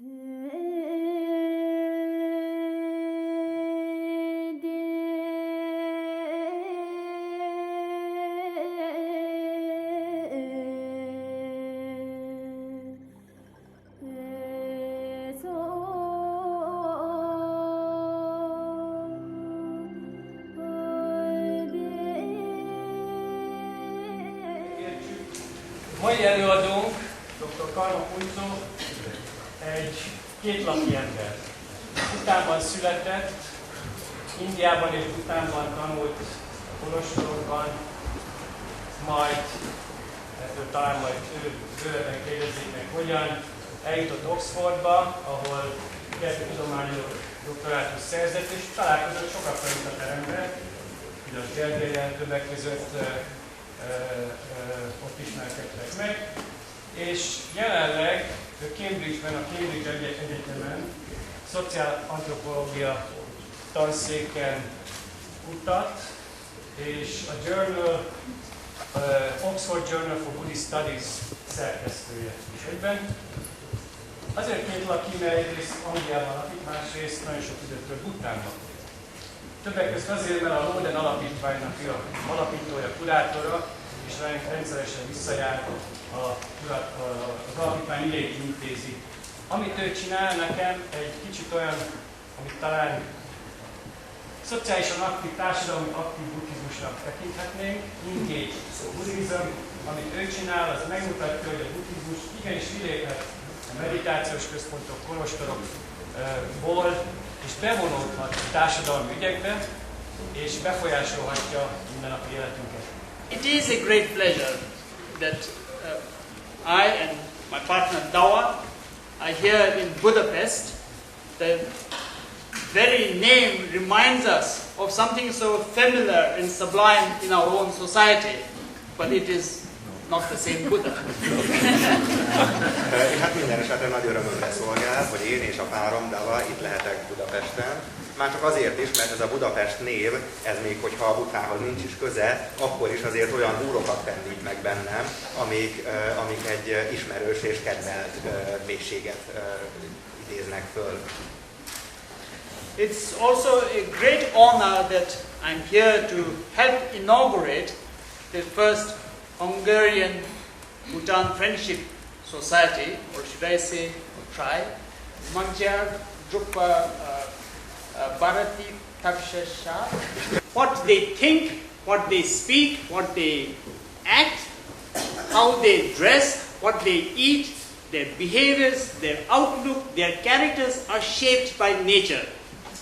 Mai előadónk, dr. Phuntsho, egy kétlaki ember. Bhutánban született, Indiában és Bhutánban tanult a kolostorokban, majd, talán majd bővebben kérdezzék meg hogyan, eljutott Oxfordba, ahol tudományok doktorátust szerzett, és találkozott sokakkal itt a teremben, Piros Gergelyel többek között ott ismerkedtek meg, és jelenleg Cambridge-ben, a Cambridge Egyetemen szociálantropológia tanszéken kutat, és a Oxford Journal for Buddhist Studies szerkesztője is egyben. Azért kétlaki, mert egyrészt Angliában lakik, másrészt nagyon sok időt tölt Bhutánban. Többek között azért, mert a Loden alapítványnak alapítója, kurátora, és rendszeresen visszajár az alapítvány ügyeit intézi. Amit ő csinál nekem egy kicsit olyan, amit talán szociálisan aktív, társadalmi aktív buddhizmusnak tekinthetnénk, engage buddhism, amit ő csinál, az megmutatja, hogy a buddhizmus igenis kiléphet a meditációs központok, kolostorokból, és bevonódhat a társadalmi ügyekbe, és befolyásolhatja mindennapi életünket. It is a great pleasure that I and my partner Dawa are here in Budapest. The very name reminds us of something so familiar and sublime in our own society, but it is not the same Buddha. Hát minden esetre nagy örömömre szolgál, hogy én és a párom Dava itt lehetek Budapesten. Már csak azért is, mert ez a Budapest név, ez még hogyha a Bhutánhoz nincs is köze, akkor is azért olyan húrokat pendít meg bennem, amik egy ismerős és kedvelt mélységet idéznek föl. It's also a great honor that I'm here to help inaugurate the first Hungarian-Bhutan Friendship Society, or should I say, tribe, Magyar Drupa Bharati Takshasha. What they think, what they speak, what they act, how they dress, what they eat, their behaviors, their outlook, their characters are shaped by nature.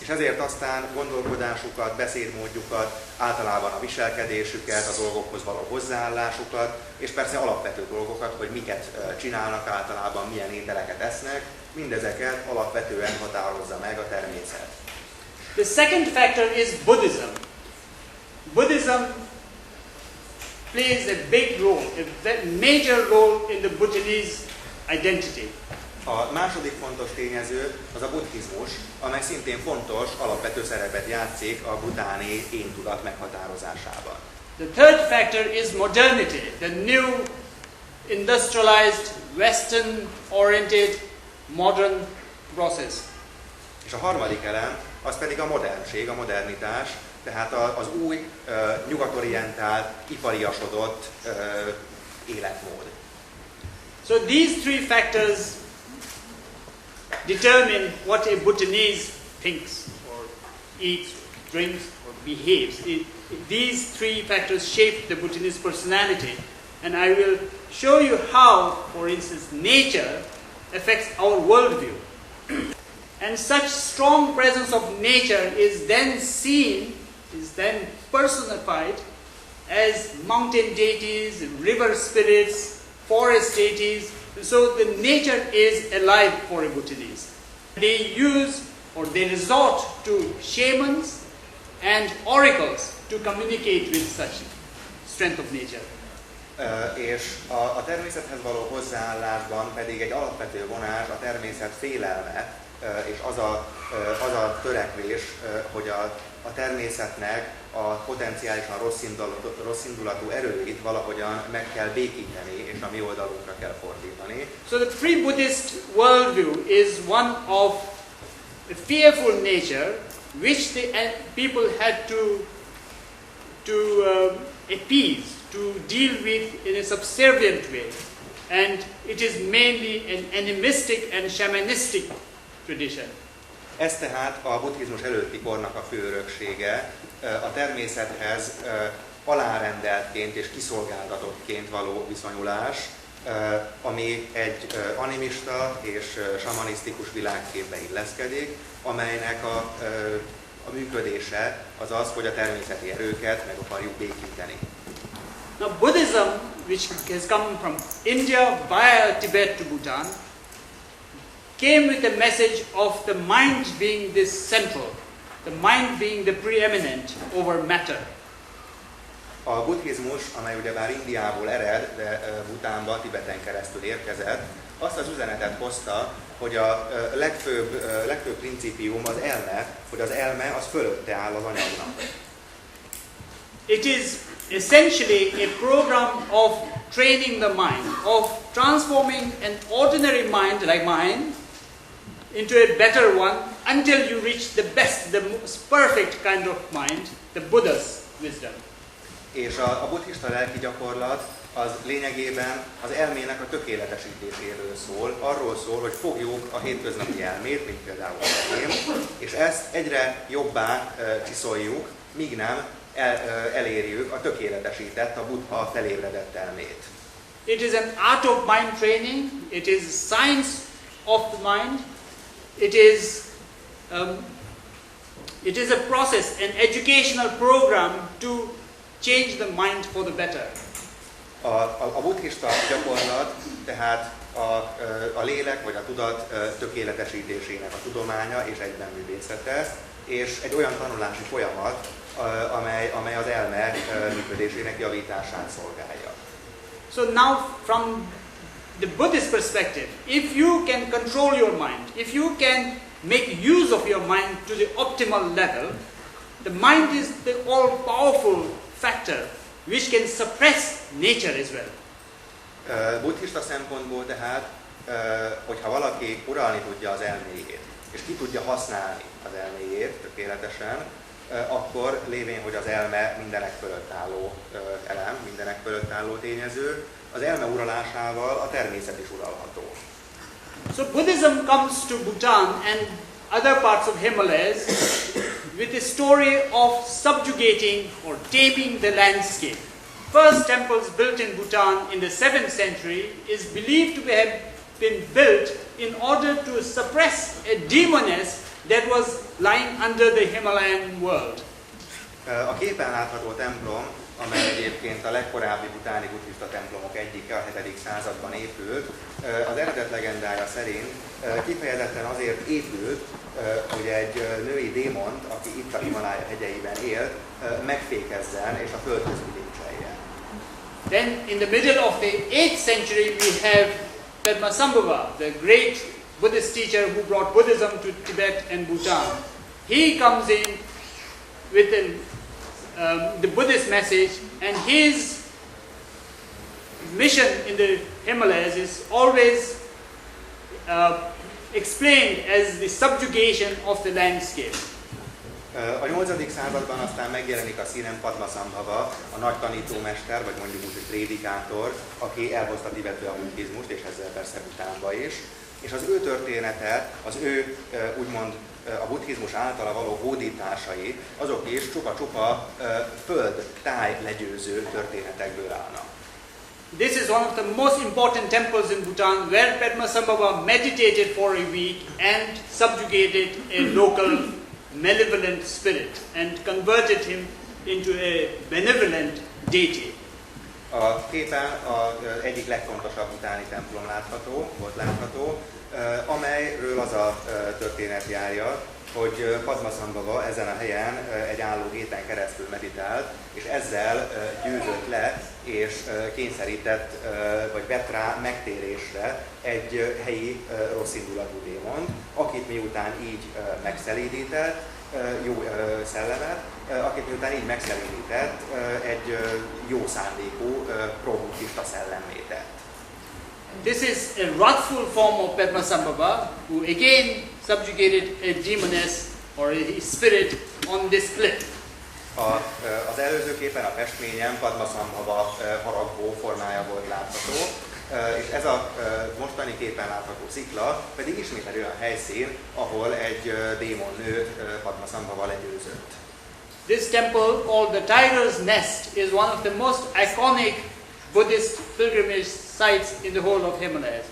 És ezért aztán gondolkodásukat, beszédmódjukat, általában a viselkedésüket, a dolgokhoz való hozzáállásukat, és persze alapvető dolgokat, hogy miket csinálnak általában, milyen ételeket esznek, mindezeket alapvetően határozza meg a természet. The second factor is Buddhism. Buddhism plays a big role, a major role in the Bhutanese identity. A második fontos tényező az a buddhizmus, amely szintén fontos, alapvető szerepet játszik a bhutáni én-tudat meghatározásában. The third factor is modernity, the new industrialized, western-oriented, modern process. És a harmadik elem az pedig a modernség, a modernitás, tehát az új, nyugatorientált, ipariasodott életmód. So these three factors determine what a Bhutanese thinks, or eats, or drinks, or behaves. These three factors shape the Bhutanese personality. And I will show you how, for instance, nature affects our worldview. And such strong presence of nature is then seen, is then personified as mountain deities, river spirits, forest deities. So the nature is alive for a Bhutanese. They use or they resort to shamans and oracles to communicate with such strength of nature. És a természethez való hozzáállásban pedig egy alapvető vonás a természet félelme, és az a törekvés, hogy a természetnek a potenciálisan rosszindulatú erőit valahogyan meg kell békíteni, és a mi oldalunkra kell fordítani. So the pre-Buddhist worldview is one of a fearful nature, which the people had to appease, to deal with in a subservient way. And it is mainly an animistic and shamanistic tradition. Ez tehát a buddhizmus előtti kornak a fő öröksége, a természethez alárendeltként és kiszolgáltatottként való viszonyulás, ami egy animista és samanisztikus világképbe illeszkedik, amelynek a működése az az, hogy a természeti erőket meg akarjuk békíteni. Now Buddhism, which has come from India via Tibet to Bhutan, came with a message of the mind being this central, the mind being the preeminent over matter. A buddhizmus, amely ugyebár Indiából ered, de Bhutánba, Tibeten keresztül érkezett, azt az üzenetet hozta, hogy a legfőbb principium az elme, hogy az elme az fölötte áll az anyagnak. It is essentially a program of training the mind, of transforming an ordinary mind like mine into a better one until you reach the best, the most perfect kind of mind, the Buddha's wisdom. És a buddhista lelki gyakorlat az lényegében az elmének a tökéletesítéséről szól, arról szól, hogy fogjuk a hétköznapi elmét, mint például a én, és ezt egyre jobbá csiszoljuk, míg nem elérjük a tökéletesített, a buddha felébredett elmét. It is an art of mind training, it is a science of the mind, it is a process, an educational program to change the mind for the better. A buddhista gyakorlat tehát a lélek vagy a tudat tökéletesítésének a tudománya és egyben művészete, és egy olyan tanulási folyamat, amely az elme működésének javítását szolgálja. So now from the Buddhist perspective, if you can control your mind, if you can make use of your mind to the optimal level, the mind is the all-powerful factor which can suppress nature as well. Buddhista szempontból tehát, hogyha valaki uralni tudja az elméjét, és ki tudja használni az elméjét tökéletesen, akkor lévén, hogy az elme mindenek fölött álló elem, mindenek fölött álló tényező, az elme uralásával a természet is uralható. So Buddhism comes to Bhutan and other parts of Himalayas with a story of subjugating or taming the landscape. First temples built in Bhutan in the 7th century is believed to have been built in order to suppress a demoness that was lying under the Himalayan world. A képen látható templom, amely egyébként a legkorábbi bhutáni buddhista templomok egyike, a 7. században épült, az eredet legendája szerint kifejezetten azért épült, hogy egy női démont, aki itt a Himalája hegyeiben élt, megfékezzen és a földhöz bilincseljen. Then in the middle of the 8th century we have Padmasambhava, the great Buddhist teacher who brought Buddhism to Tibet and Bhutan. He comes in with the Buddhist message, and his mission in the Himalayas is always explained as the subjugation of the landscape. A 8. században aztán megjelenik a színen Padmasambhava, a nagy tanítómester, vagy mondjuk úgy, hogy prédikátor, aki elhozta Tibetbe a buddhizmust, és ezzel persze Bhutánba is. És az ő története, az ő úgymond a buddhizmus általa való hódításai, azok is csupa-csupa föld, táj legyőző történetekből állnak. This is one of the most important temples in Bhutan where Padmasambhava meditated for a week and subjugated a local malevolent spirit and converted him into a benevolent deity. A képen az egyik legfontosabb bhutáni templom volt látható, amelyről az a történet járja, hogy Padmasambhava ezen a helyen egy álló héten keresztül meditált, és ezzel győzött le és kényszerített, vagy vett rá megtérésre egy helyi rosszindulatú démont, akit miután így megszelídített, jó szellemet, akit miután így megszelídített, egy jó szándékú pro-buddhista szellemmé tett. This is a wrathful form of Padmasambhava, who again subjugated a demoness or a spirit on this cliff. Az előző képen a festményen Padmasambhava haragvó formája volt látható, és ez a mostani képen látható szikla pedig ismét egy olyan helyszín, ahol egy démonnő Padmasambhava legyőzött. This temple, called the Tiger's Nest, is one of the most iconic Buddhist pilgrimage sites in the whole of Himalayas.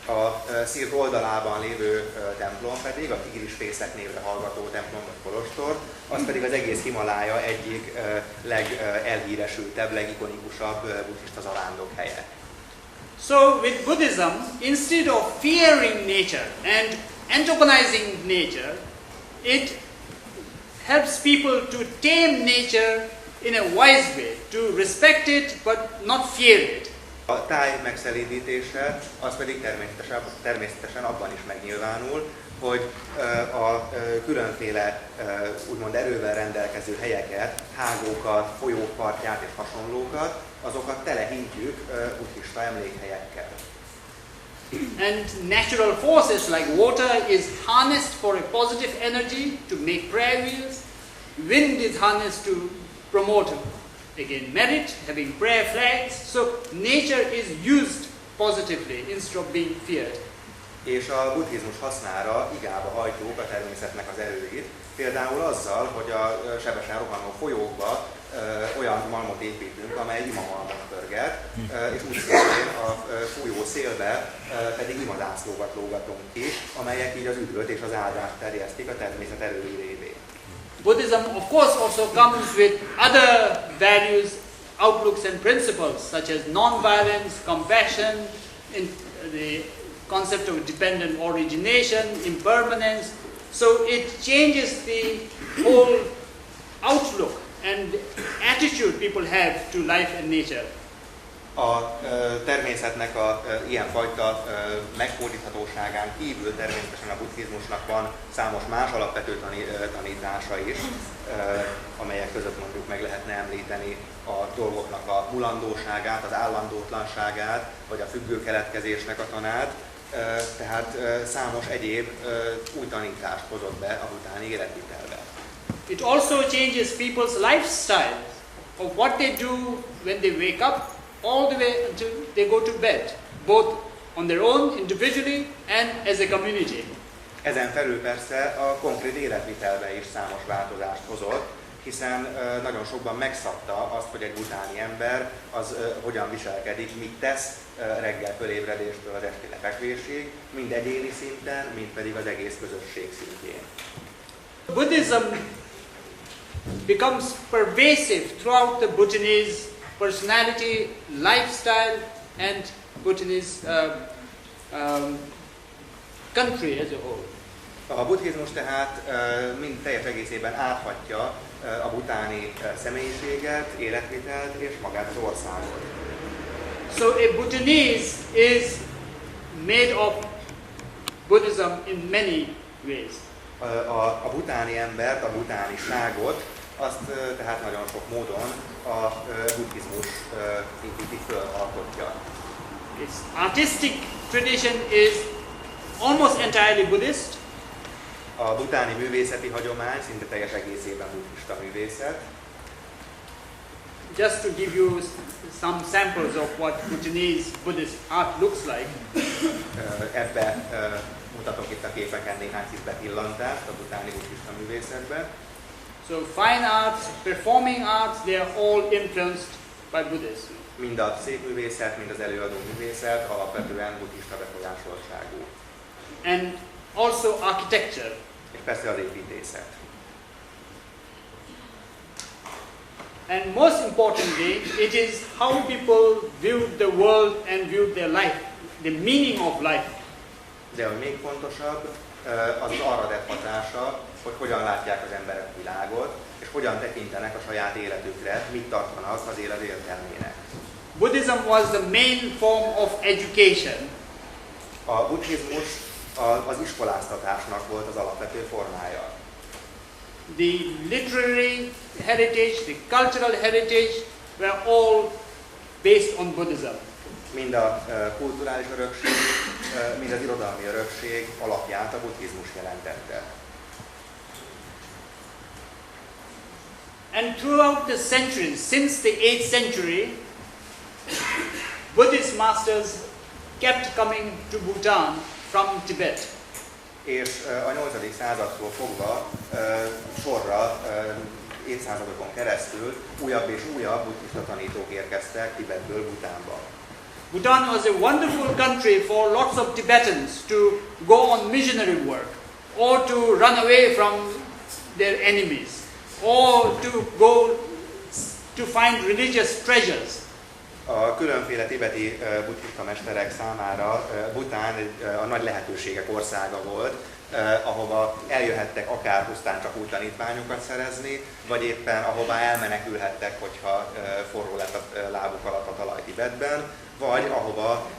A Szír oldalában lévő templom pedig, a Tigrisfészek névre hallgató templom vagy kolostor, az pedig az egész Himalája egyik legelhíresültebb, legikonikusabb buddhista zarándok helye. So with Buddhism, instead of fearing nature and antagonizing nature, it helps people to tame nature in a wise way, to respect it but not fear it. A táj megszelídítése az pedig természetesen abban is megnyilvánul, hogy a különféle úgymond erővel rendelkező helyeket, hágókat, folyók partját és hasonlókat, azokat telehintjük buddhista emlékhelyekkel. And natural forces like water is harnessed for a positive energy to make prayer wheels. Wind is harnessed to promote again merit, having prayer flags. So nature is used positively instead of being feared. És a buddhizmus hasznára igába hajtjuk a természetnek az erőit, például azzal, hogy a sebesen rohanó folyókba olyan malmot építünk, amely imamalmot pörget, és úgy szintén a folyó szélbe pedig imazászlókat lógatunk ki, amelyek így az üdvöt és az áldást terjesztik a természet erői révén. Buddhism, of course, also comes with other values, outlooks and principles such as non-violence, compassion, the concept of dependent origination, impermanence. So it changes the whole outlook and attitude people have to life and nature. A természetnek a ilyenfajta megfordíthatóságán kívül természetesen a buddhizmusnak van számos más alapvető tanítása is, amelyek között mondjuk meg lehetne említeni a dolgoknak a mulandóságát, az állandótlanságát, vagy a függő keletkezésnek a tanát, tehát számos egyéb új tanítást hozott be a bhutáni életvitelbe. It also changes people's lifestyle of what they do when they wake up all the way until they go to bed, both on their own, individually, and as a community. Ezen felül persze a konkrét életvitelbe is számos változást hozott, hiszen nagyon sokban megszabta azt, hogy egy bhutáni ember az hogyan viselkedik, mit tesz reggel fölébredéstől az esti lefekvésig, mind egyéni szinten, mind pedig az egész közösség szintjén. Buddhism becomes pervasive throughout the Bhutanese personality, lifestyle, and Bhutanese country as a whole. A buddhizmus tehát mind teljes egészében áthatja a bhutáni személyiséget, életvitelt és magát az országot. So a Bhutanese is made of Buddhism in many ways. A bhutáni embert, a bhutániságot, azt tehát nagyon sok módon a buddhizmus építi föl, alkotja. Its artistic tradition is almost entirely Buddhist. A bhutáni művészeti hagyomány szinte teljes egészében buddhista művészet. Just to give you some samples of what Bhutanese Buddhist art looks like. Ebbe mutatok itt a képeken néhány kis betillantást a bhutáni buddhista művészetben. So fine arts, performing arts, they are all influenced by Buddhism. Mind a szépművészet, mind az előadó művészet alapvetően buddhista befolyásoltságú. And also architecture. És persze az építészet. And most importantly, it is how people viewed the world and viewed their life, the meaning of life. De ami még fontosabb, az arra tett hatása, hogy hogyan látják az emberek a világot, és hogyan tekintenek a saját életükre, mit tartanak az élet értelmének. Buddhism was the main form of education. A buddhizmus az iskoláztatásnak volt az alapvető formája. the literary heritage, the cultural heritage were all based on Buddhism. Mind a kulturális örökség, mind az irodalmi örökség alapját a buddhizmus jelentette. And throughout the centuries, since the 8th century, Buddhist masters kept coming to Bhutan from Tibet. És a 8. századtól fogva sorra évszázadokon keresztül újabb és újabb buddhista tanítók érkeztek Tibetből Bhutánba. Bhutan was a wonderful country for lots of Tibetans to go on missionary work, or to run away from their enemies, or to go to find religious treasures. A különféle tibeti buddhista mesterek számára Bhután a nagy lehetőségek országa volt, ahova eljöhettek akár pusztán csak új tanítványokat szerezni, vagy éppen ahová elmenekülhettek, hogyha forró lett a lábuk alatt a talaj Tibetben, vagy ahova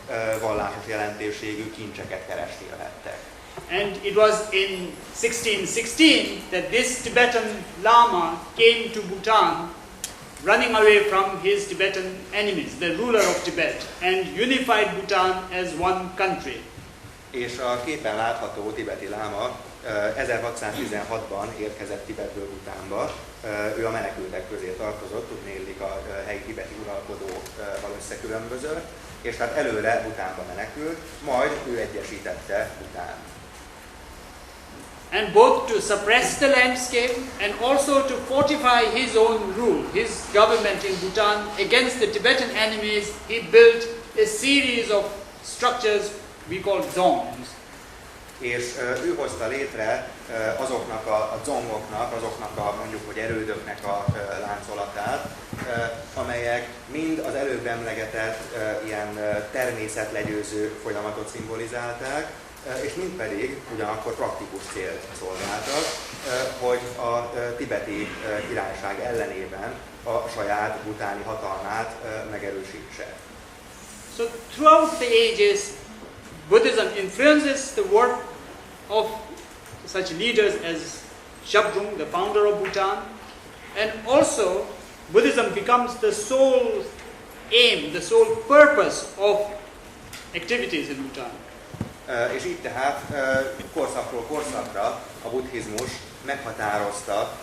vallásos jelentőségű kincseket keresni jöhettek. And it was in 1616 that this Tibetan Lama came to Bhutan, running away from his Tibetan enemies, the ruler of Tibet, and unified Bhutan as one country. És a képen látható tibeti láma 1616-ban érkezett Tibetből Bhutánba. Ő a menekültek közé tartozott, tudnélik a helyi tibeti uralkodóval összekülönbözött, és hát előre Bhutánba menekült, majd ő egyesítette Bhután. And both to suppress the landscape and also to fortify his own rule, his government in Bhutan against the Tibetan enemies, he built a series of structures we call dzongs. És ő hozta létre azoknak a dzongoknak, azoknak a mondjuk, hogy erődöknek a láncolatát, amelyek mind az előbb emlegetett ilyen természetlegyőző folyamatot szimbolizálták, és mind pedig ugyanakkor praktikus célt szolgáltak, hogy a tibeti királyság ellenében a saját bhutáni hatalmát megerősítse. So throughout the ages, Buddhism influences the work of such leaders as Shabdrung, the founder of Bhutan, and also Buddhism becomes the sole aim, the sole purpose of activities in Bhutan. És így tehát korszakról korszakra a buddhizmus meghatározta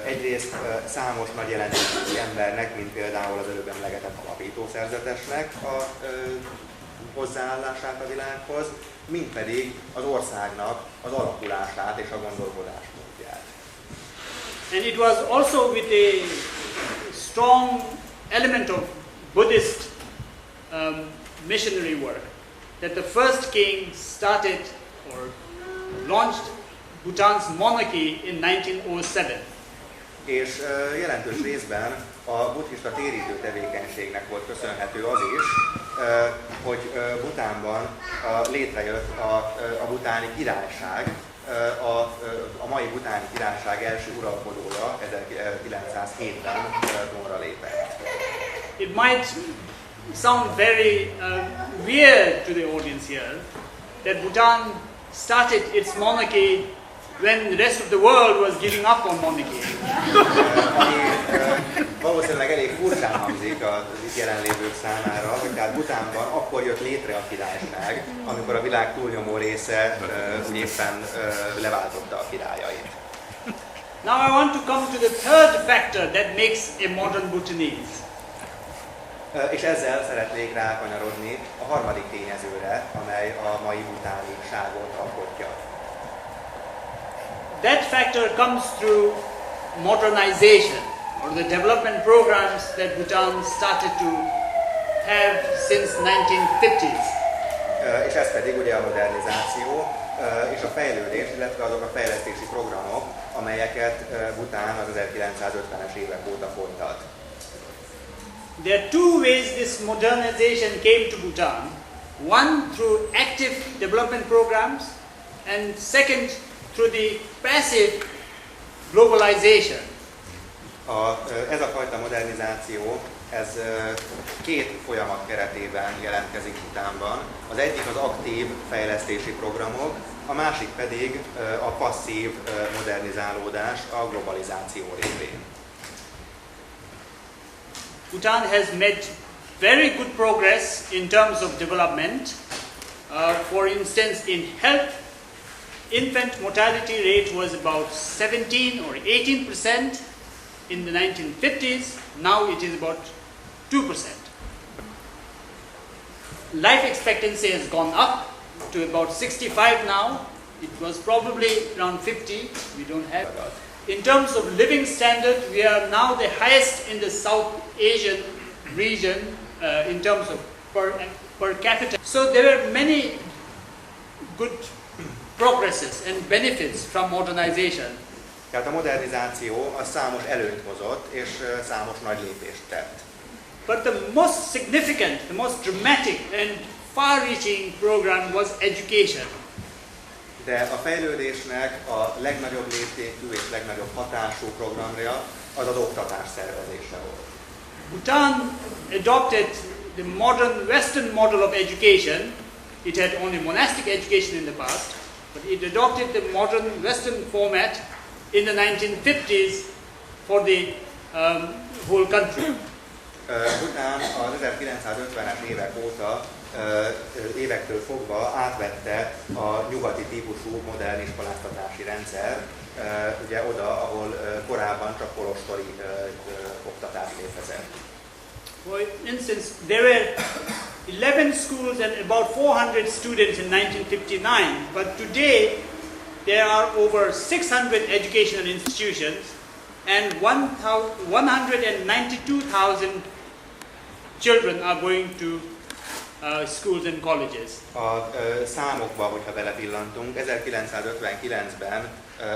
egyrészt számos nagy jelentőségű embernek, mint például az előbb emlegetett alapítószerzetesnek a hozzáállását a világhoz, mint pedig az országnak az alakulását és a gondolkodásmódját. And it was also with a strong element of Buddhist missionary work that the first king started or launched Bhutan's monarchy in 1907. És jelentős részben a buddhista térítő tevékenységnek volt köszönhető az is, hogy Bhutánban létrejött a bhutáni királyság, a mai bhutáni királyság első uralkodója 1907-ben trónra lépett. It might sound very weird to the audience here that Bhutan started its monarchy when the rest of the world was giving up on monarchy. Valószínűleg elég furcsán hangzik az itt jelenlévők számára, hogy tehát Bhutánban akkor jött létre a királyság, amikor a világ túlnyomó része úgy éppen leváltotta a királyait. Now I want to come to the third factor that makes a modern Bhutanese. És ezzel szeretnék rákanyarodni a harmadik tényezőre, amely a mai bhutániságot alkotja. That factor comes through modernization, or the development programs that Bhutan started to have since 1950s. És ez pedig ugye a modernizáció és a fejlődés, illetve azok a fejlesztési programok, amelyeket Bhután az 1950-es évek óta folytat. There are two ways this modernization came to Bhutan. One through active development programs, and second through the passive globalization. Ez a fajta modernizáció ez két folyamat keretében jelentkezik Bhutánban. Az egyik az aktív fejlesztési programok, a másik pedig a passzív modernizálódás a globalizáció révén. Bhutan has made very good progress in terms of development. For instance, in health, infant mortality rate was about 17 or 18% in the 1950s. Now it is about 2%. Life expectancy has gone up to about 65 now. It was probably around 50. We don't have that. In terms of living standard, we are now the highest in the South Asian region in terms of per capita. So there are many good progresses and benefits from modernization. Tehát a modernizáció az számos előnyt hozott, és számos nagy lépést tett. But the most significant, the most dramatic and far-reaching program was education. De a fejlődésnek a legnagyobb léptékű és legnagyobb hatású programja az az oktatás szervezése volt. Bhutan adopted the modern Western model of education. It had only monastic education in the past, but it adopted the modern Western format in the 1950s for the whole country. Bhután az 1950-es évek óta, évektől fogva átvette a nyugati típusú modern iskoláztatási rendszer, ugye oda, ahol korábban csak kolostori oktatás létezett. For instance, there were 11 schools and about 400 students in 1959, but today there are over 600 educational institutions and 192,000 children are going to schools and colleges. A számokba, hogyha belepillantunk, 1959-ben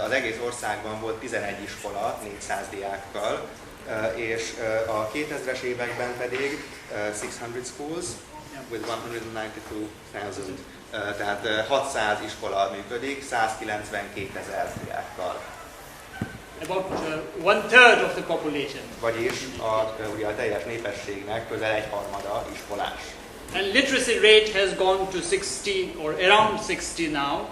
az egész országban volt 11 iskola 400 diákkal, és a 2000-es években pedig 600 schools with 192,000, tehát 600 iskola működik 192,000 diákkal. About 1/3 of the population. Vagyis ugye a teljes népességnek közel egyharmada iskolás. And literacy rate has gone to 60 or around 60 now.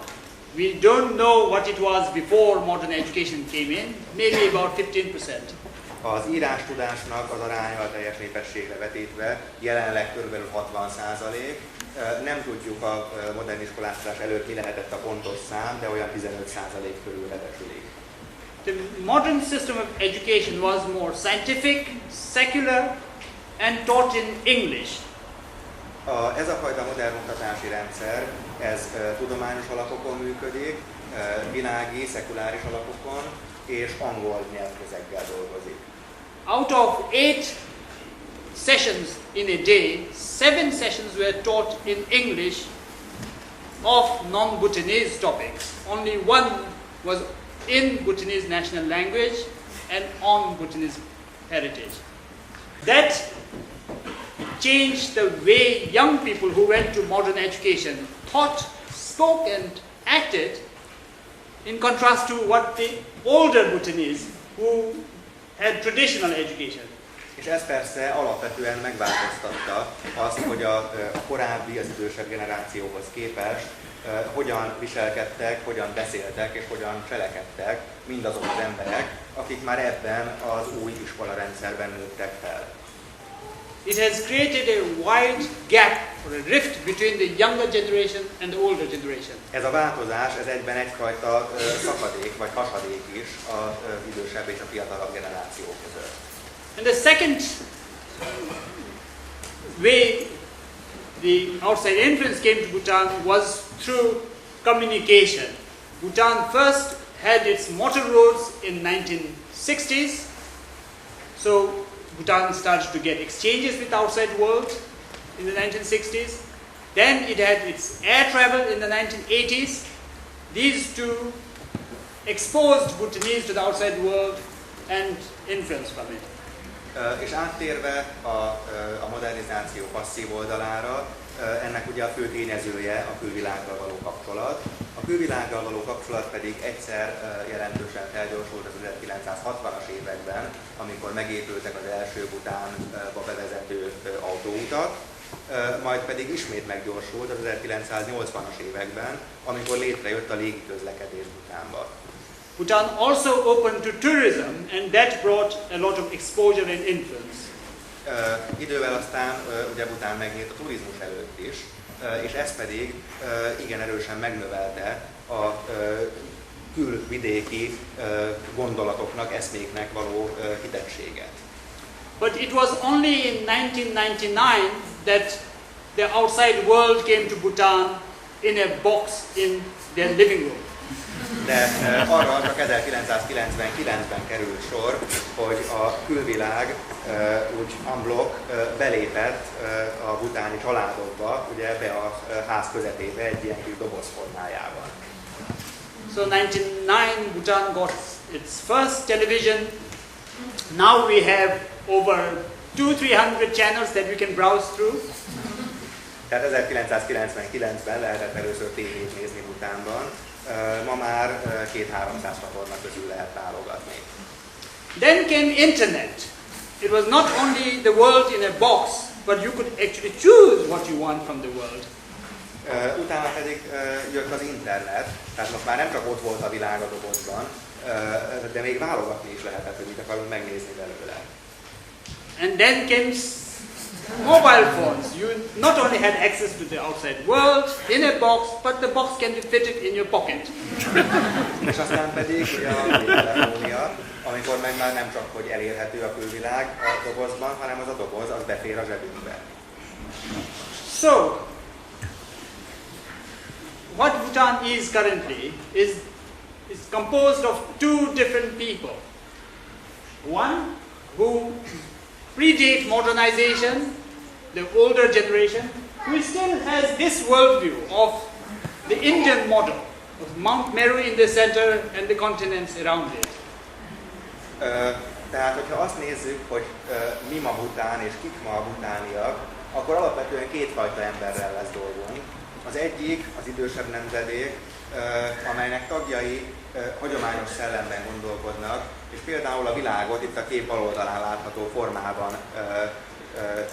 We don't know what it was before modern education came in, maybe about 15%. Az írástudásnak az aránya a teljes népességre vetítve jelenleg kb. 60%. Nem tudjuk a modern iskoláztatás előtt mi lehetett a pontos szám, de olyan 15% körülre becsülik. The modern system of education was more scientific, secular, and taught in English. Ez a fajta modern oktatási rendszer, ez tudományos alapokon működik, világi, szekuláris alapokon, és angol nyelvközeggel dolgozik. Out of 8 sessions in a day, 7 sessions were taught in English of non-Bhutanese topics. Only one was in Bhutanese national language and on Bhutanese heritage. That changed the way young people who went to modern education thought, spoke and acted, in contrast to what the older Bhutanese who had traditional education. És ez persze alapvetően megváltoztatta azt, hogy a korábbi, az idősebb generációhoz képest hogyan viselkedtek, hogyan beszéltek és hogyan cselekedtek mindazok az emberek, akik már ebben az új iskolarendszerben nőttek fel. It has created a wide gap or a rift between the younger generation and the older generation. Ez a változás, ez egyben egyfajta szakadék vagy hasadék is az idősebb és a fiatalabb generáció között. And the second way the outside influence came to Bhutan was through communication. Bhutan first had its motor roads in 1960s. So Bhutan started to get exchanges with the outside world in the 1960s. Then it had its air travel in the 1980s. These two exposed Bhutanese to the outside world and influence from it. És áttérve a modernizáció passzív oldalára, ennek ugye a fő tényezője a külvilággal való kapcsolat. A külvilággal való kapcsolat pedig egyszer jelentősen felgyorsult az 1960-as években, amikor megépültek az első Bhutánba bevezető autóutak, majd pedig ismét meggyorsult az 1980-as években, amikor létrejött a légiközlekedés Bhutánba. Bhutan also opened to tourism, and that brought a lot of exposure and influence. Idővel aztán ugye Bhután megnyílt a turizmus előtt is, és ez pedig igen erősen megnövelte a külvidéki gondolatoknak, eszméknek való hitettséget. But it was only in 1999 that the outside world came to Bhutan in a box in their living room. De arra csak 1999-ben került sor, hogy a külvilág úgy en bloc belépett a bhutáni családokba, ugye ebbe a ház közepébe egy ilyen kis doboz formájában. So 1999 Bhutan got its first television. Now we have over 200-300 channels that we can browse through. Tehát 1999-ben lehetett először tévét nézni Bhutánban. Ma már 200-300 csatorna közül lehet válogatni. Then came internet. It was not only the world in a box, but you could actually choose what you want from the world. Utána pedig jött az internet, tehát most már nem csak ott volt a világ a dobozban, de még válogatni is lehetett, hogy mit akarunk megnézni belőle. And then came mobile phones. You not only had access to the outside world in a box, but the box can be fitted in your pocket. És aztán pedig ugye a mobiltelefónia, amikor meg már nem csak hogy elérhető a külvilág a dobozban, hanem az a doboz az befér a zsebünkbe. So, what Bhutan is currently is composed of two different people. One who predate modernization, the older generation, who still has this worldview of the Indian model of Mount Meru in the center and the continents around it. Tehát, hogyha azt nézzük, hogy mi ma Bhután és kik ma a bhutániak, akkor alapvetően kétfajta emberrel lesz dolgunk. Az egyik az idősebb nemzedék, amelynek tagjai hagyományos szellemben gondolkodnak, és például a világot itt a kép bal oldalán látható formában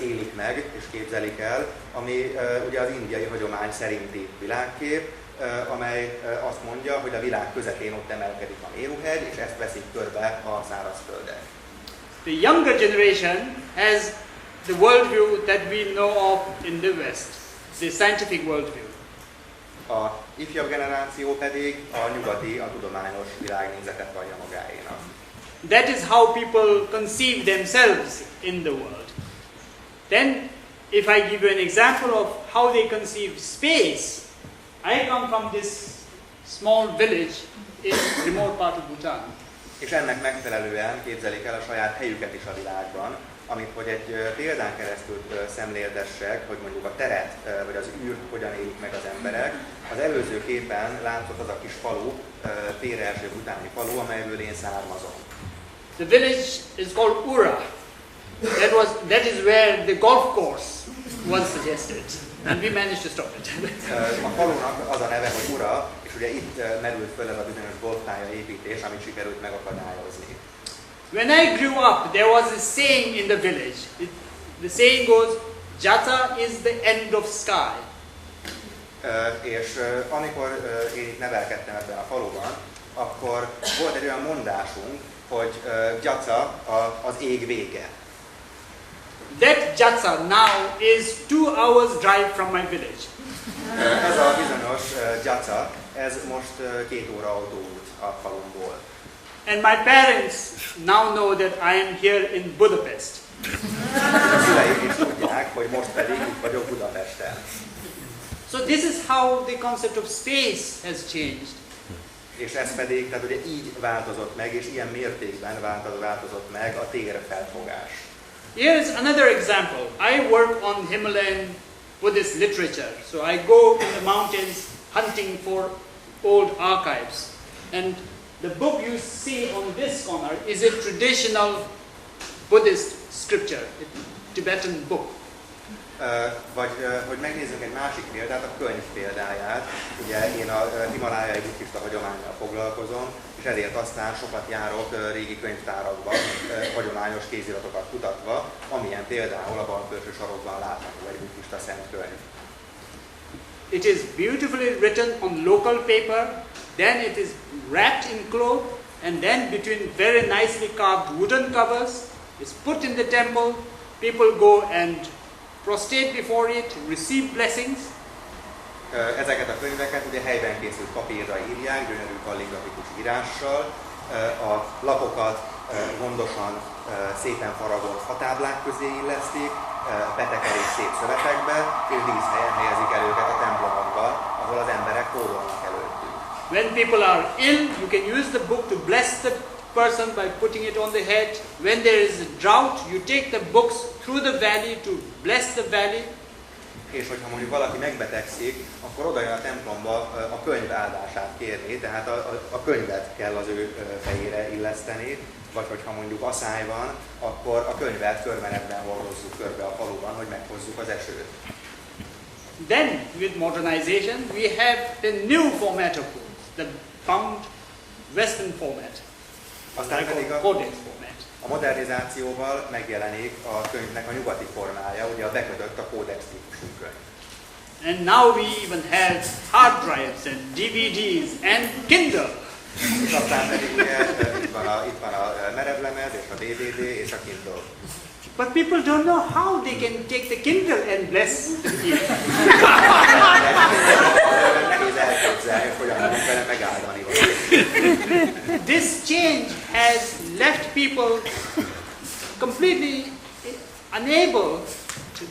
élik meg és képzelik el, ami ugye az indiai hagyomány szerinti világkép, amely azt mondja, hogy a világ közepén ott emelkedik a Méruhegy, és ezt veszik körbe a szárazföldek. The younger generation has the worldview that we know of in the West, the scientific worldview. A ifjabb generáció pedig a nyugati, a tudományos világnézetet vallja magáénak. That is how people conceive themselves in the world. Then, if I give you an example of how they conceive space, I come from this small village in remote part of Bhutan. És ennek megfelelően képzelik el a saját helyüket is a világban, amit hogy egy példán keresztül szemléltessek, hogy mondjuk a teret vagy az űrt hogyan élik meg az emberek. Az előző képen látszott az a kis falu, Phuntsho bhutáni falu, amelyből én származom. The village is called Ura. That is where the golf course was suggested, and we managed to stop it. A falunak az a neve, hogy Ura, és ugye itt merült föl ez a bizonyos golfpálya építés, amit sikerült megakadályozni. When I grew up, there was a saying in the village. The saying goes, Jata is the end of sky. És amikor én itt nevelkedtem ebben a faluban, akkor volt egy olyan mondásunk, hogy Jata az ég vége. That Jata now is 2 hours drive from my village. Ez a bizonyos Jata, ez most 2 óra autóút a falumból. And my parents now know that I am here in Budapest. A szüleim is tudják, hogy most pedig itt vagyok Budapesten. So this is how the concept of space has changed. És ez pedig, tehát ugye így változott meg, és ilyen mértékben változott meg a térfelfogás. Here is another example. I work on Himalayan Buddhist literature. So I go in the mountains hunting for old archives. And the book you see on this corner is a traditional Buddhist scripture, a Tibetan book. Vagy hogy megnézzünk egy másik példát, a könyv példáját. Ugye én a himalájai buddhista hagyománnyal foglalkozom, és ezért aztán sokat járok régi könyvtárakba, hagyományos kéziratokat kutatva, amilyen például a bal felső sarokban látható egy buddhista szent könyv. It is beautifully written on local paper, then it is wrapped in cloth, and then between very nicely carved wooden covers, is put in the temple, people go and prostrate before it, receive blessings. Ezeket a könyveket ugye helyben készült papírra írják, gyönyörű kalligrafikus írással. A lapokat gondosan szépen faragott fatáblák közé illesztik, betekerik szép szövetekbe, és díszhelyen helyezik el őket a templomokban, ahol az emberek hódolnak előttük. When people are ill, you can use the book to bless the person by putting it on the head. When there is a drought, you take the books through the valley to bless the valley. És hogyha mondjuk valaki megbetegszik, akkor oda jön a templomba a könyv áldását kérni, tehát a könyvet kell az ő fejére illeszteni, vagy hogyha mondjuk aszály van, akkor a könyvet körmenetben hordozzuk körbe a faluban, hogy meghozzuk az esőt. Then, with modernization, we have the new format of books, the bound Western format, Aztán pedig codex format. a modernizációval megjelenik a könyvnek a nyugati formája, ugye a bekötött a kódex típusú könyv. And now we even have hard drives and DVDs and Kindle. És aztán pedig ugye, itt van a merevlemez, és a DVD, és a Kindle. But people don't know how they can take the Kindle and bless it. Nehéz elképzelni, hogy hogyan tudunk vele megáldani. This change has left people completely unable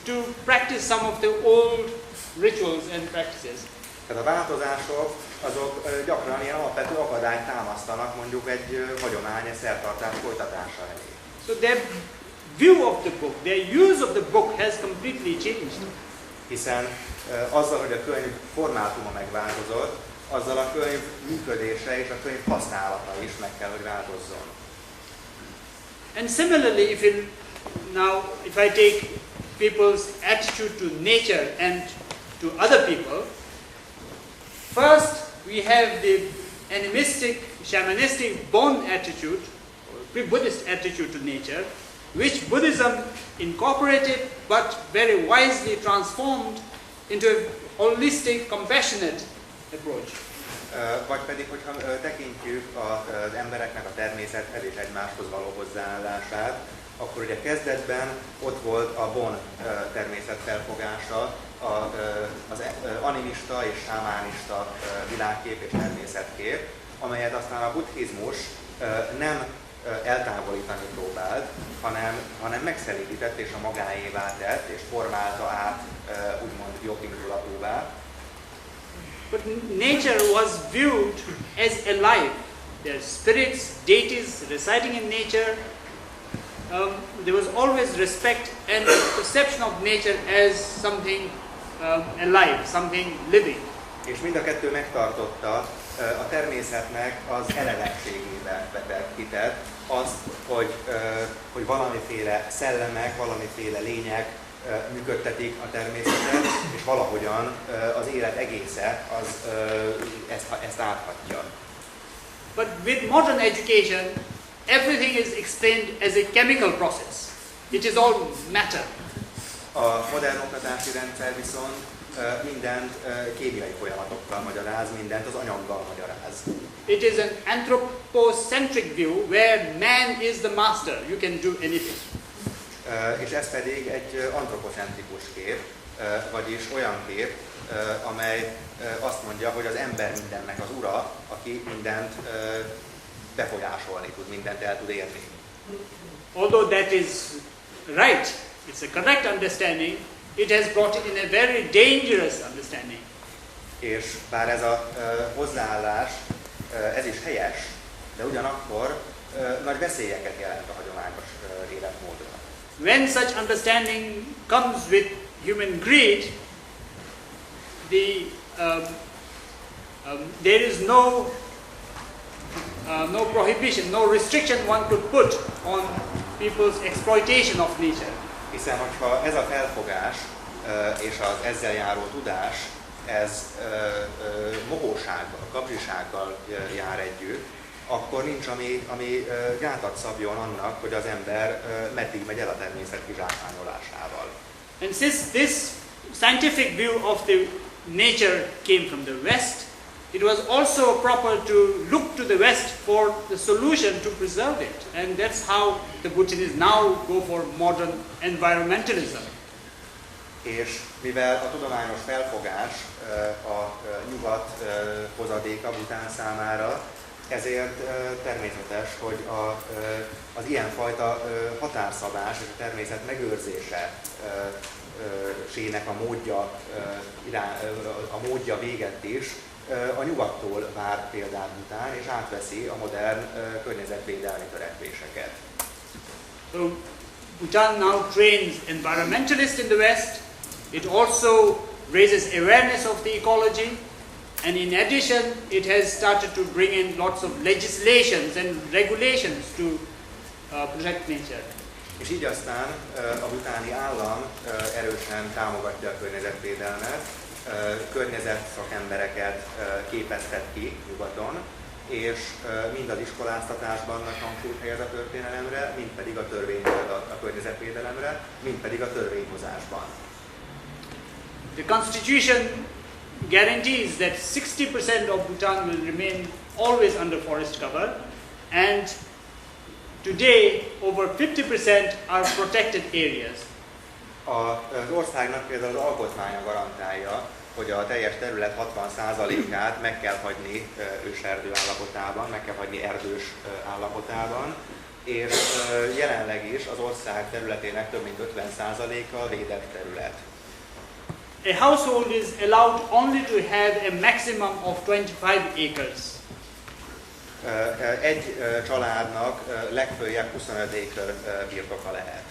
to practice some of the old rituals and practices. Tehát a változások azok gyakran ilyen alapvető akadályt támasztanak mondjuk egy hagyomány, egy szertartás folytatása elé. So their view of the book, their use of the book has completely changed. Hiszen azzal, hogy a könyv formátuma megváltozott, azzal a könyv működése és a könyv használata is meg kell, hogy változzon. And similarly, if I take people's attitude to nature and to other people, first we have the animistic, shamanistic born attitude, or pre-Buddhist attitude to nature, which Buddhism incorporated but very wisely transformed into a holistic, compassionate approach. Vagy pedig, hogyha tekintjük az embereknek a természethez és egymáshoz való hozzáállását, akkor ugye kezdetben ott volt a bon természetfelfogása, az animista és sámánista világkép és természetkép, amelyet aztán a buddhizmus nem eltávolítani próbált, hanem megszelídített és a magáévá tett, és formálta át úgymond jogindulatúvá. But nature was viewed as alive. There are spirits, deities residing in nature. There was always respect and perception of nature as something alive, something living. És mind a kettő megtartotta a természetnek az eredetségébe vetett hitet, azt, hogy valamiféle szellemek, valamiféle lények működtetik a természetet, és valahogyan az élet egésze ezt áthatja. But with modern education, everything is explained as a chemical process. It is all matter. A modern oktatási rendszer viszont mindent kémiai folyamatokkal magyaráz, mindent az anyaggal magyaráz. It is an anthropocentric view where man is the master. You can do anything. És ez pedig egy antropocentrikus kép, vagyis olyan kép, amely azt mondja, hogy az ember mindennek az ura, aki mindent befolyásolni tud, mindent el tud érni. Although that is right, it's a correct understanding, it has brought it in a very dangerous understanding. És bár ez a hozzáállás, ez is helyes, de ugyanakkor nagy veszélyeket jelent a hagyományos életmódra. When such understanding comes with human greed, there is no prohibition, no restriction one could put on people's exploitation of nature. Hiszen, hogyha ez a felfogás és az ezzel járó tudás, ez mohósággal, kapzsisággal jár együtt, akkor nincs, ami gátat szabjon annak, hogy az ember meddig megy el a természet kizsákmányolásával. And since this scientific view of the nature came from the West, it was also proper to look to the West for the solution to preserve it. And that's how the Bhutanese now go for modern environmentalism. És mivel a tudományos felfogás a nyugat hozadéka Bhután számára, ezért természetes, hogy az ilyenfajta határszabás és a természet megőrzése sének a módja véget is a nyugattól vár példát Bhután, és átveszi a modern környezetvédelmi törekvéseket. So Bhutan now trains environmentalists in the West. It also raises awareness of the ecology, and in addition it has started to bring in lots of legislations and regulations to protect nature. És így aztán a bhutáni állam erősen támogatja a környezetvédelmet, környezetszakembereket képeztet ki nyugaton, és mind az iskoláztatásban nagy hangsúlyt helyez a történelemre, mind pedig a környezetvédelemre, mind pedig a törvényhozásban. The constitution guarantees that 60% of Bhutan will remain always under forest cover, and today over 50% are protected areas. Az országnak például az alkotmánya garantálja, hogy a teljes terület 60%-át meg kell hagyni őserdő állapotában, meg kell hagyni erdős állapotában, és jelenleg is az ország területének több mint 50%-a védett terület. A household is allowed only to have a maximum of 25 acres. Egy családnak legföljebb 25 acre birtoka lehet.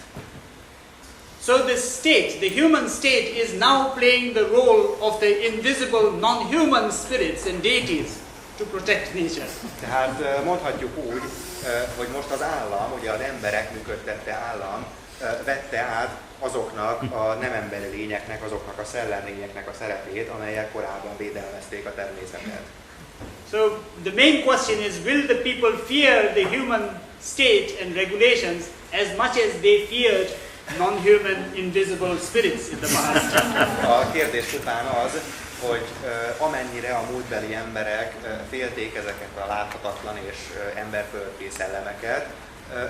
So the state, the human state, is now playing the role of the invisible non-human spirits and deities to protect nature. Tehát mondhatjuk úgy, hogy most az állam, ugye az emberek működtette állam, vette át azoknak a nem emberi lényeknek, azoknak a szellemlényeknek a szerepét, amelyek korábban védelmezték a természetet. So the main question is, will the people fear the human state and regulations as much as they feared non-human invisible spirits in the past? A kérdés után az, hogy amennyire a múltbeli emberek félték ezeket a láthatatlan és emberföldi szellemeket,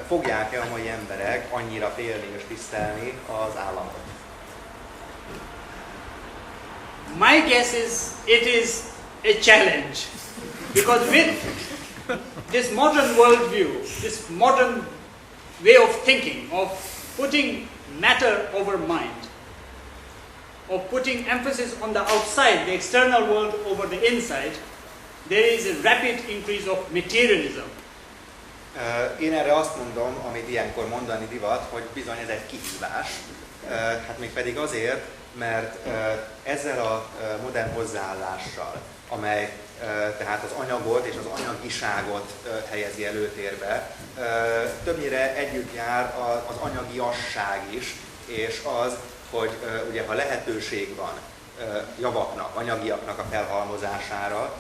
fogják-e a mai emberek annyira félni és tisztelni az államot? My guess is it is a challenge, because with this modern worldview, this modern way of thinking, of putting matter over mind, of putting emphasis on the outside, the external world over the inside, there is a rapid increase of materialism. Én erre azt mondom, amit ilyenkor mondani divat, hogy bizony ez egy kihívás. Hát mégpedig azért, mert ezzel a modern hozzáállással, amely tehát az anyagot és az anyagiságot helyezi előtérbe, többnyire együtt jár az anyagiasság is, és az, hogy ugye ha lehetőség van javaknak, anyagiaknak a felhalmozására,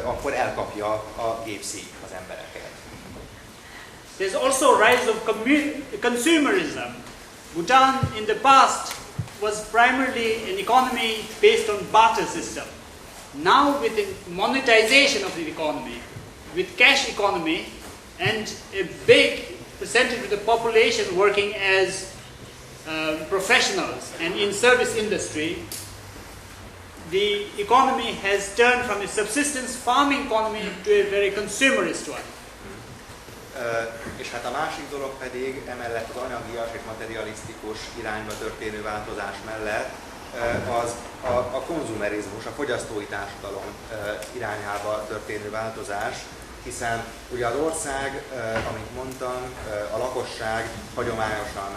akkor elkapja a gépszíj az embereket. There's also a rise of consumerism. Bhutan in the past was primarily an economy based on barter system. Now with the monetization of the economy, with cash economy and a big percentage of the population working as professionals and in service industry, the economy has turned from a subsistence farming economy to a very consumerist one. És hát a másik dolog pedig emellett az anyagias és materialisztikus irányba történő változás mellett az a konzumerizmus, a fogyasztói társadalom irányába történő változás, hiszen ugye az ország, amint mondtam, a lakosság hagyományosan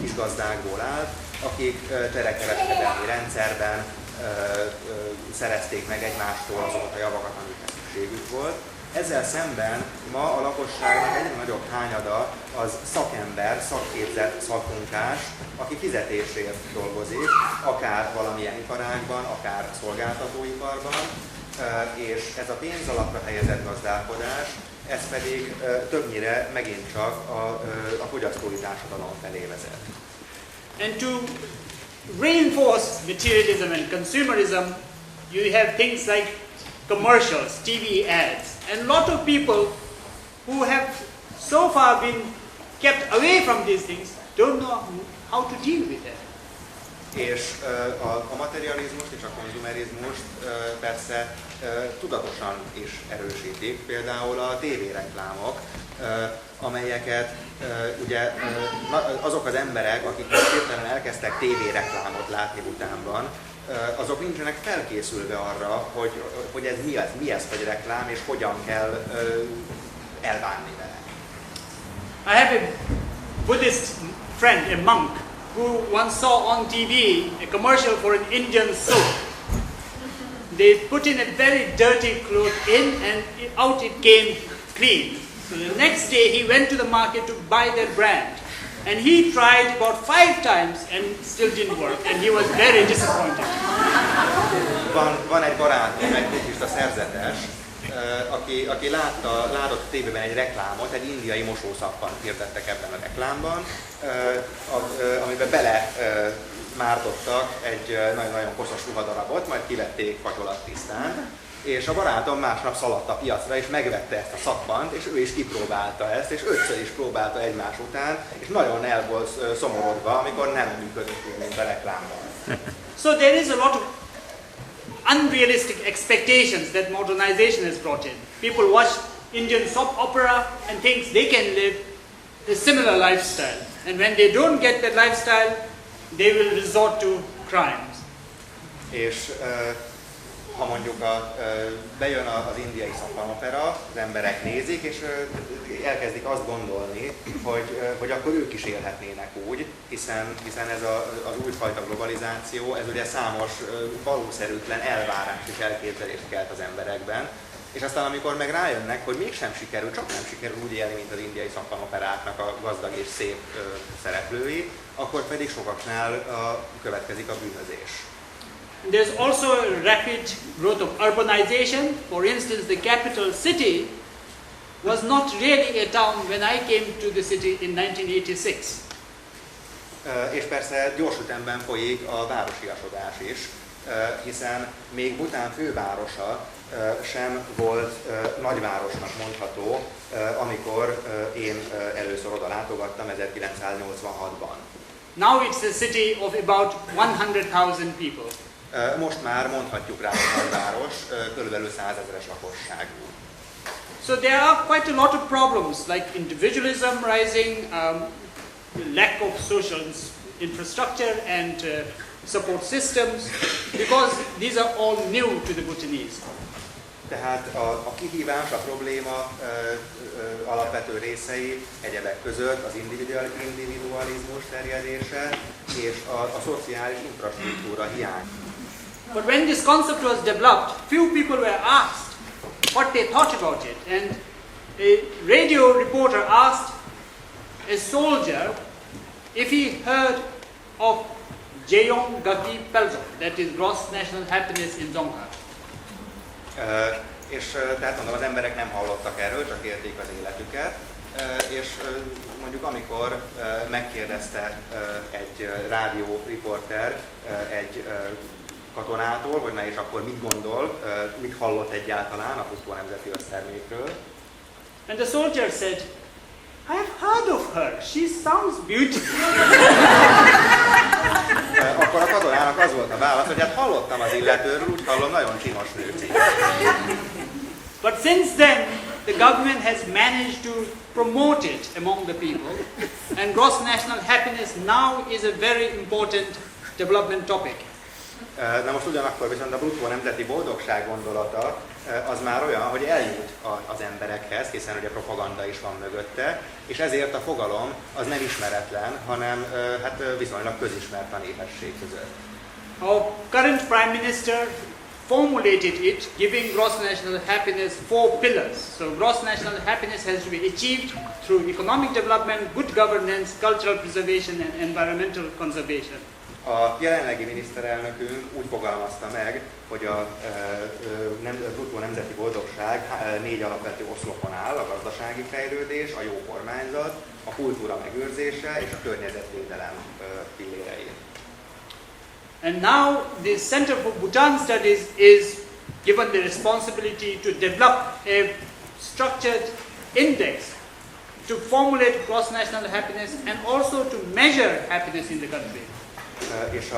kisgazdákból áll, akik terekereskedelmi rendszerben szerezték meg egymástól azokat a javakat, amikre szükségük volt, Ezzel szemben ma a lakosságnak egyre nagyobb hányada az szakember, szakképzett szakmunkás, aki fizetésért dolgozik, akár valamilyen iparágban, akár szolgáltatóiparban, és ez a pénzalapra helyezett gazdálkodás, ez pedig többnyire megint csak a fogyasztói társadalom felé vezet. And to reinforce materialism and consumerism, you have things like commercials, TV ads, and a lot of people who have so far been kept away from these things don't know how to deal with it. És a materializmust és a konzumerizmust persze tudatosan is erősítik, például a tévéreklámok, amelyeket ugye azok az emberek, akik most hirtelen elkezdtek tévéreklámot látni Bhutánban, azok nincsenek felkészülve arra, hogy ez mi ez, vagy reklám, és hogyan kell elbánni vele. I have a Buddhist friend, a monk, who once saw on TV a commercial for an Indian soap. They put in a very dirty cloth in and out it came clean. So the next day he went to the market to buy that brand. And he tried about 5 times and still didn't work. And he was very disappointed. Van egy barátom, egy buddhista szerzetes, aki látott tévében egy reklámot, egy indiai mosószappan hirdettek ebben a reklámban, amiben bele mártottak egy nagyon-nagyon koszos ruhadarabot, majd kivették fagyolatt-tisztán, és a barátom másnap szaladt a piacra, és megvette ezt a szappant, és ő is kipróbálta ezt, és 5-ször is próbálta egymás után, és nagyon el volt szomorodva, amikor nem működött úgy, mint a reklámban. So there is a lot of unrealistic expectations that modernization has brought in. People watch Indian soap opera and think they can live a similar lifestyle. And when they don't get that lifestyle, they will resort to crimes. És ha mondjuk bejön az indiai szappanopera, az emberek nézik, és elkezdik azt gondolni, hogy akkor ők is élhetnének úgy, hiszen ez az újfajta globalizáció, ez ugye számos valószerűtlen elvárás és elképzelést kelt az emberekben, és aztán amikor meg rájönnek, hogy mégsem sikerül, csak nem sikerül úgy élni, mint az indiai szappanoperáknak a gazdag és szép szereplői, akkor pedig sokaknál következik a bűnözés. There's also a rapid growth of urbanization. For instance, the capital city was not really a town when I came to the city in 1986. És persze gyors ütemben folyik a városiasodás is, hiszen még Bhután fővárosa sem volt nagyvárosnak mondható, amikor én először oda látogattam 1986-ban. Now it's a city of about 100,000 people. Most már mondhatjuk rá, hogy nagyváros, körülbelül 100 000-es lakosságú. So there are quite a lot of problems like individualism rising, lack of social infrastructure and support systems, because these are all new to the Bhutanese. Tehát a kihívás, a probléma alapvető részei egyebek között az individualizmus terjedése és a szociális infrastruktúra hiány. But when this concept was developed, few people were asked what they thought about it, and a radio reporter asked a soldier if he heard of Jeyong Gati Pelzo, that is gross national happiness in Dzongkha. És tehát mondom, az emberek nem hallottak erről, csak élték az életüket, és mondjuk amikor megkérdezte egy rádióriporter egy katonától, hogy na és akkor mit gondol, mit hallott egyáltalán a Phuntsho nemzeti össztermékről. And the soldier said, I have heard of her, she sounds beautiful. Akkor a katonának az volt a válasz, hogy hát hallottam az illetőről, úgy hallom, nagyon csinos nőci. But since then, the government has managed to promote it among the people, and gross national happiness now is a very important development topic. Na most ugyanakkor viszont a bruttó nemzeti boldogság gondolata az már olyan, hogy eljut az emberekhez, hiszen ugye propaganda is van mögötte, és ezért a fogalom az nem ismeretlen, hanem hát viszonylag közismert a népesség között. Our current Prime Minister formulated it, giving gross national happiness 4 pillars. So gross national happiness has to be achieved through economic development, good governance, cultural preservation and environmental conservation. A jelenlegi miniszterelnökünk úgy fogalmazta meg, hogy a bruttó nemzeti boldogság 4 alapvető oszlopon áll: a gazdasági fejlődés, a jó kormányzat, a kultúra megőrzése és a környezetvédelem pillérein. And now the Center for Bhutan Studies is given the responsibility to develop a structured index to formulate gross national happiness and also to measure happiness in the country. És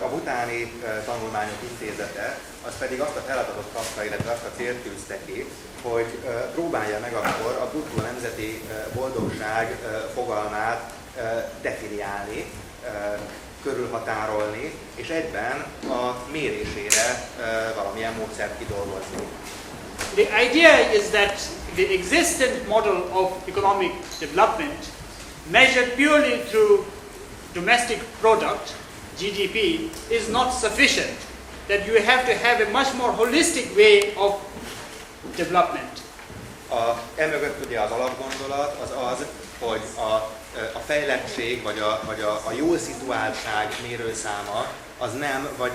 a Bhutáni Tanulmányok Intézete az pedig azt a feladatot kapta, illetve azt a célt tűzte ki, hogy próbálja meg akkor a bruttó nemzeti boldogság fogalmát definiálni, körülhatárolni, és egyben a mérésére valamilyen módszert kidolgozni. The idea is that the existing model of economic development, measured purely through domestic product, GDP, is not sufficient. That you have to have a much more holistic way of development. Emögött ugye az alapgondolat az, hogy a fejlettség vagy a jól szituáltság mérőszáma az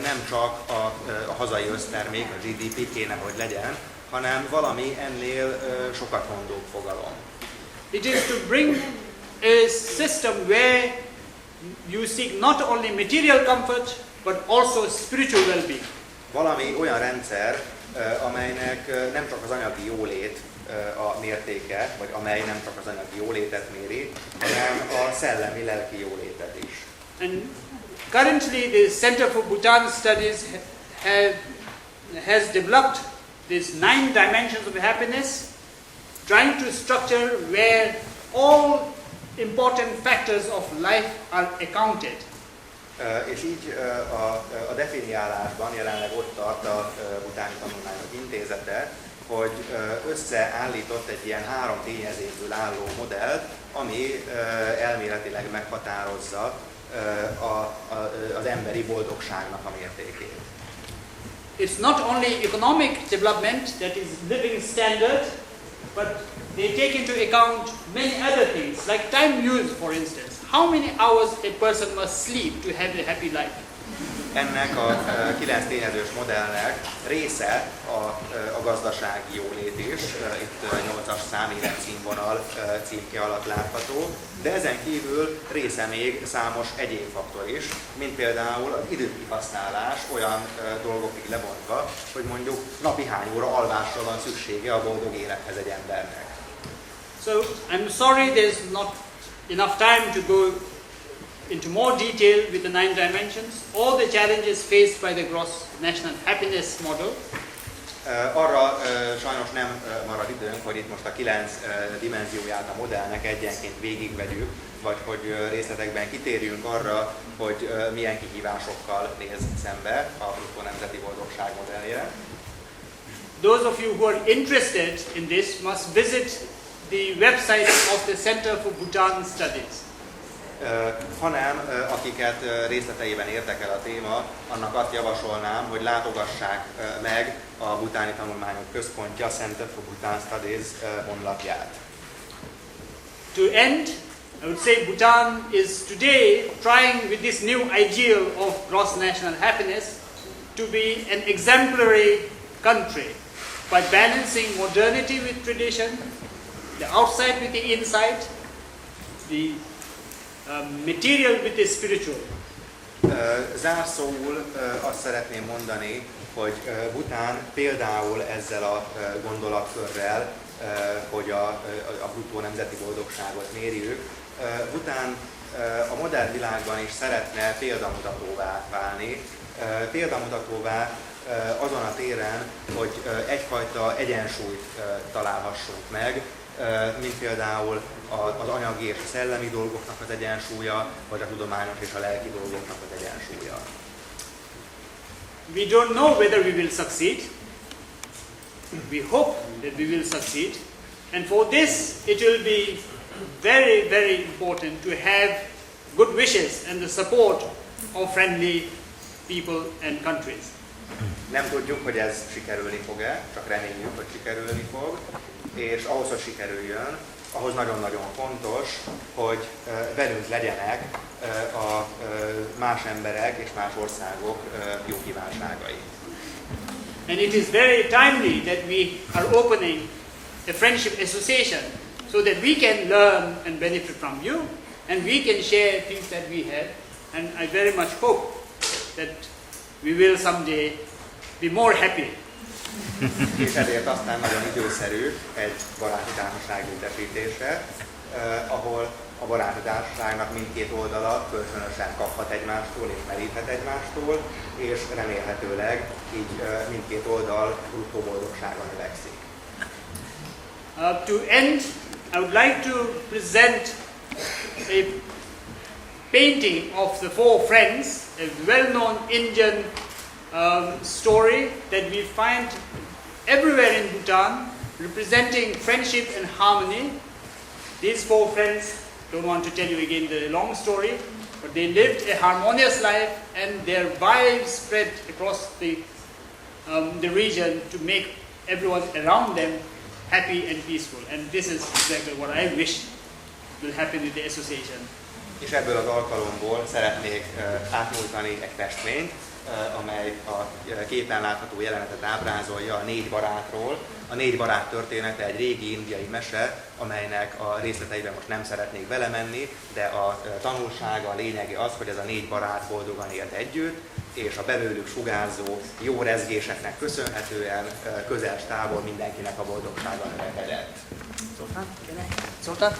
nem csak a hazai össztermék, a GDP kéne, hogy legyen, hanem valami ennél sokat mondóbb fogalom. It is to bring a system where you seek not only material comfort, but also spiritual well-being. Valami olyan rendszer, amelynek nem csak az anyagi jólét a mértéke, vagy amely nem csak az anyagi jólétet méri, hanem a szellemi, lelki jólétet is. And currently the Center for Bhutan Studies has developed these 9 dimensions of happiness, trying to structure where all important factors of life are accounted. És így a definiálásban jelenleg ott tart a Bhutáni Tanulmányok Intézete, hogy összeállított egy ilyen 3 tényezőből álló modellt, ami elméletileg meghatározza az emberi boldogságnak a mértékét. It's not only economic development that is living standard, but they take into account many other things, like time use, for instance. How many hours a person must sleep to have a happy life? Ennek a 9 tényezős modellnek része a gazdasági jólét is, itt 8-as szám életszínvonal címke alatt látható, de ezen kívül része még számos egyéb faktor is, mint például az időkihasználás olyan dolgokig lebontva, hogy mondjuk napi hány óra alvásra van szüksége a boldog élethez egy embernek. So I'm sorry there's not enough time to go into more detail with the 9 dimensions, all the challenges faced by the gross national happiness model. Arra sajnos nem marad időnk, hogy itt most a 9 dimenzióját a modellnek egyenként végigvegyük, vagy hogy részletekben kitérjünk arra, hogy milyen kihívásokkal néz szembe a bruttó nemzeti boldogság modellje. Those of you who are interested in this must visit the website of the Center for Bhutan Studies. Hanem akiket részleteiben érdekel a téma, annak azt javasolnám, hogy látogassák meg a Bhutáni Tanulmányok Központja Center for Bhutan Studies honlapját. To end, I would say Bhutan is today trying with this new ideal of gross national happiness to be an exemplary country by balancing modernity with tradition, the outside with the inside, the material with the spiritual. Zárszóul azt szeretném mondani, hogy Bhután például ezzel a gondolatkörrel, hogy a bruttó nemzeti boldogságot mérjük, Bhután a modern világban is szeretne példamutatóvá válni, példamutatóvá azon a téren, hogy egyfajta egyensúlyt találhassunk meg, mint például az anyagi és a szellemi dolgoknak az egyensúlya, vagy a tudományos és a lelki dolgoknak az egyensúlya. We don't know whether we will succeed. We hope that we will succeed. And for this, it will be very, very important to have good wishes and the support of friendly people and countries. Nem tudjuk, hogy ez sikerülni fog-e, csak reméljük, hogy sikerülni fog, és ahhoz, hogy sikerüljön, ahhoz nagyon-nagyon fontos, hogy velünk legyenek a más emberek és más országok jó kívánságai. And it is very timely that we are opening a friendship association so that we can learn and benefit from you, and we can share things that we have. And I very much hope that we will someday be more happy. És ezért aztán nagyon időszerű egy baráti társaság létesítése, ahol a baráti társaságnak mindkét oldala kölcsönösen kaphat egymástól és meríthet egymástól, és remélhetőleg így mindkét oldal bruttó boldogsága növekszik. To end, I would like to present a painting of the four friends, a well-known Indian story that we find everywhere in Bhutan, representing friendship and harmony. These four friends, don't want to tell you again the long story, but they lived a harmonious life, and their wives spread across the region to make everyone around them happy and peaceful. And this is exactly what I wish will happen with the association. És ebből az alkalomból szeretnék átnyújtani egy festményt, amely a képen látható jelenetet ábrázolja a 4 barátról. A 4 barát története egy régi indiai mese, amelynek a részleteiben most nem szeretnék belemenni, de a tanulsága, a lényege az, hogy ez a 4 barát boldogan élt együtt, és a belőlük sugárzó jó rezgéseknek köszönhetően közel távol mindenkinek a boldogsága növekedett. Sultan?